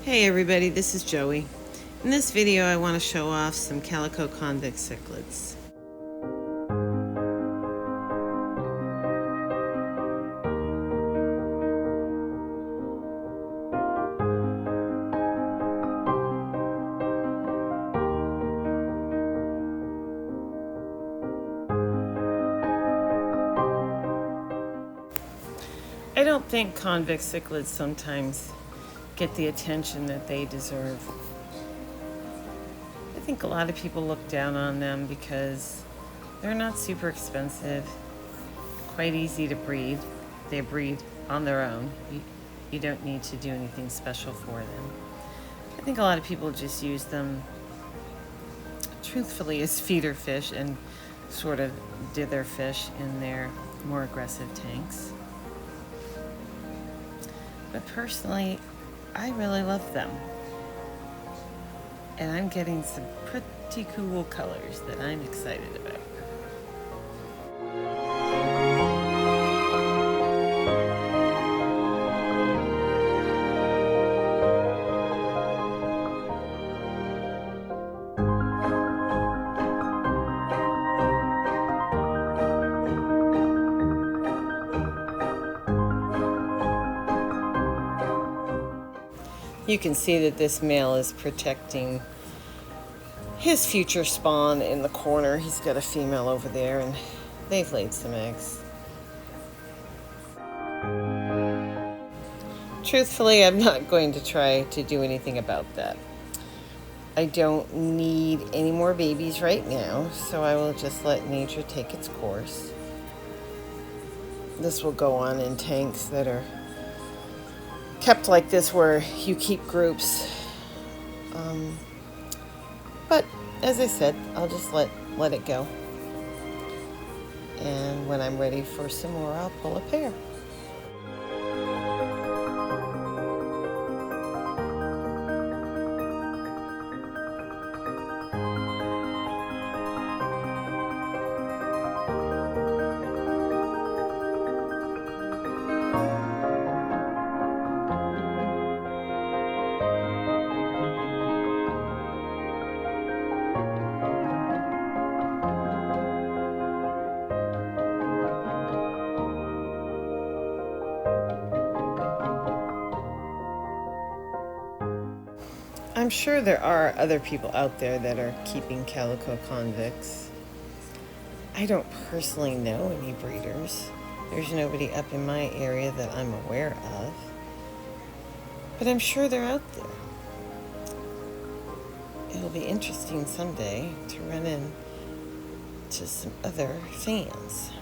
Hey everybody, this is Joey. In this video I want to show off some Calico Convict Cichlids. I don't think convict cichlids sometimes get the attention that they deserve. I think a lot of people look down on them because they're not super expensive, quite easy to breed. They breed on their own. You don't need to do anything special for them. I think a lot of people just use them truthfully as feeder fish and sort of dither fish in their more aggressive tanks. But personally, I really love them. And I'm getting some pretty cool colors that I'm excited about. You can see that this male is protecting his future spawn in the corner. He's got a female over there and they've laid some eggs. Truthfully, I'm not going to try to do anything about that. I don't need any more babies right now, so I will just let nature take its course. This will go on in tanks that are kept like this where you keep groups. But as I said, I'll just let it go. And when I'm ready for some more, I'll pull a pair. I'm sure there are other people out there that are keeping calico convicts. I don't personally know any breeders. There's nobody up in my area that I'm aware of. But I'm sure they're out there. It'll be interesting someday to run into some other fans.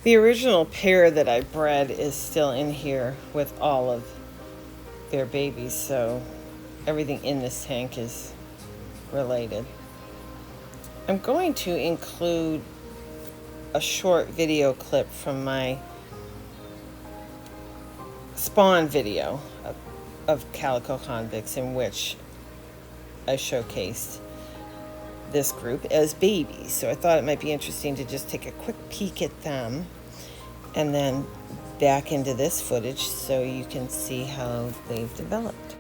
The original pair that I bred is still in here with all of their babies, so everything in this tank is related. I'm going to include a short video clip from my spawn video of Calico Convicts in which I showcased this group as babies. So I thought it might be interesting to just take a quick peek at them and then back into this footage so you can see how they've developed.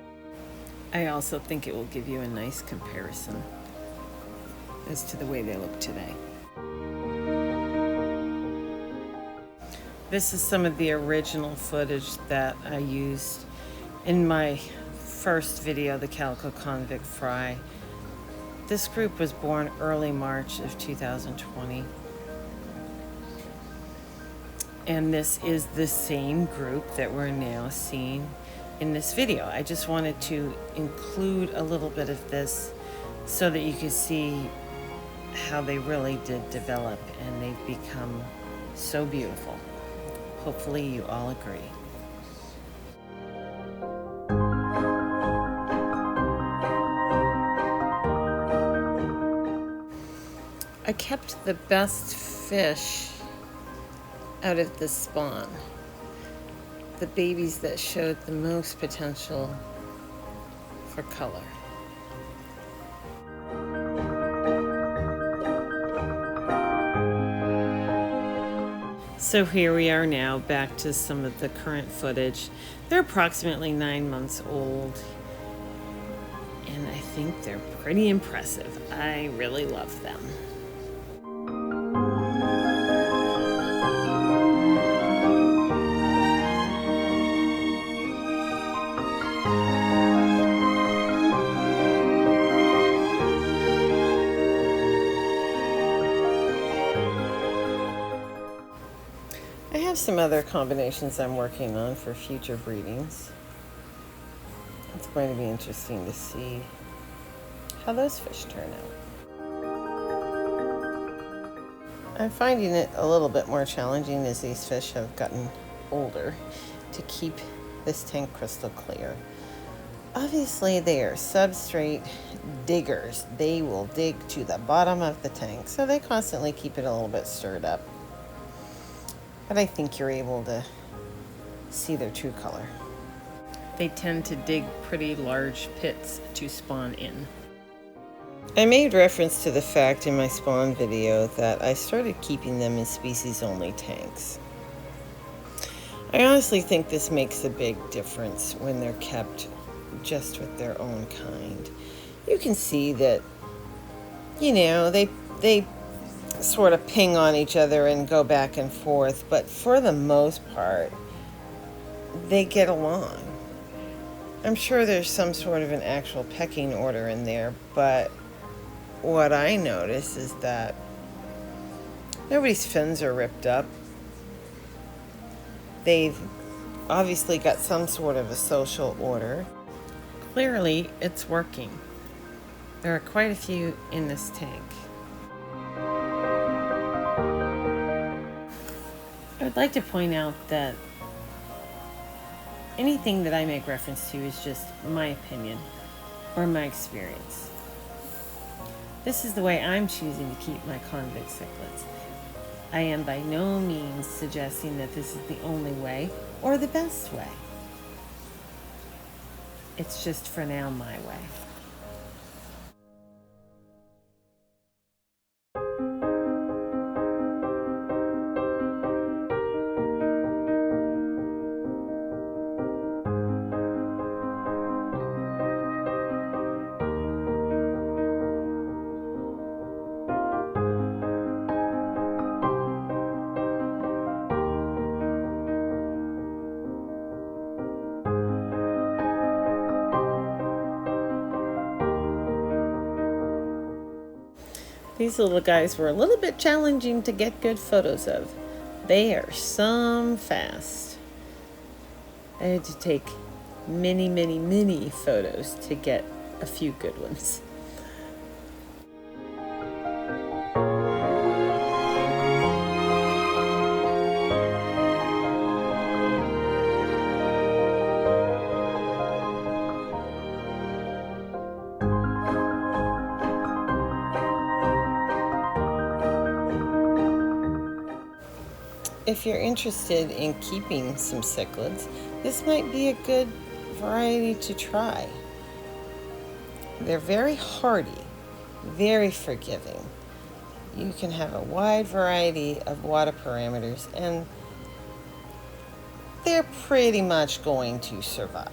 I also think it will give you a nice comparison as to the way they look today. This is some of the original footage that I used in my first video, the Calico Convict Fry. This group was born early March of 2020. And this is the same group that we're now seeing in this video. I just wanted to include a little bit of this so that you could see how they really did develop, and they've become so beautiful. Hopefully you all agree. I kept the best fish out of the spawn, the babies that showed the most potential for color. So here we are now, back to some of the current footage. They're approximately 9 months old, and I think they're pretty impressive. I really love them. I have some other combinations I'm working on for future breedings. It's going to be interesting to see how those fish turn out. I'm finding it a little bit more challenging as these fish have gotten older to keep this tank crystal clear. Obviously, they are substrate diggers. They will dig to the bottom of the tank, so they constantly keep it a little bit stirred up. But I think you're able to see their true color. They tend to dig pretty large pits to spawn in. I made reference to the fact in my spawn video that I started keeping them in species-only tanks. I honestly think this makes a big difference when they're kept just with their own kind. You can see that, you know, they sort of ping on each other and go back and forth, but for the most part, they get along. I'm sure there's some sort of an actual pecking order in there, but what I notice is that nobody's fins are ripped up. They've obviously got some sort of a social order. Clearly, it's working. There are quite a few in this tank. I would like to point out that anything that I make reference to is just my opinion or my experience. This is the way I'm choosing to keep my convict cichlids. I am by no means suggesting that this is the only way or the best way. It's just for now my way. These little guys were a little bit challenging to get good photos of. They are some fast. I had to take many, many, many photos to get a few good ones. If you're interested in keeping some cichlids, this might be a good variety to try. They're very hardy, very forgiving. You can have a wide variety of water parameters, and they're pretty much going to survive.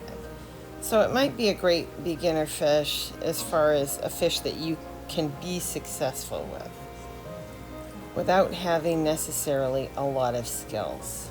So it might be a great beginner fish as far as a fish that you can be successful with without having necessarily a lot of skills.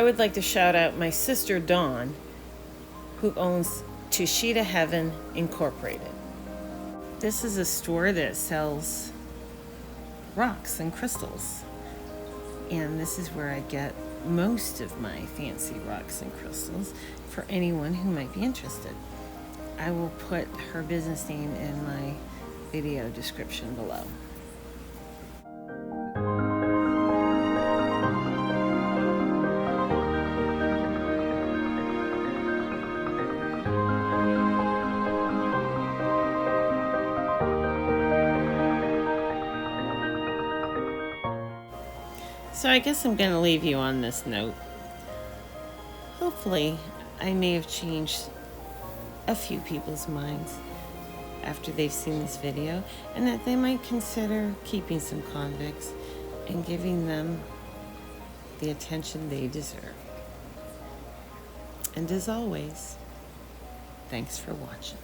would like to shout out my sister Dawn, who owns Tushita Heaven Incorporated. This is a store that sells rocks and crystals, and this is where I get most of my fancy rocks and crystals for anyone who might be interested. I will put her business name in my video description below. So I guess I'm going to leave you on this note. Hopefully, I may have changed a few people's minds after they've seen this video, and that they might consider keeping some convicts and giving them the attention they deserve. And as always, thanks for watching.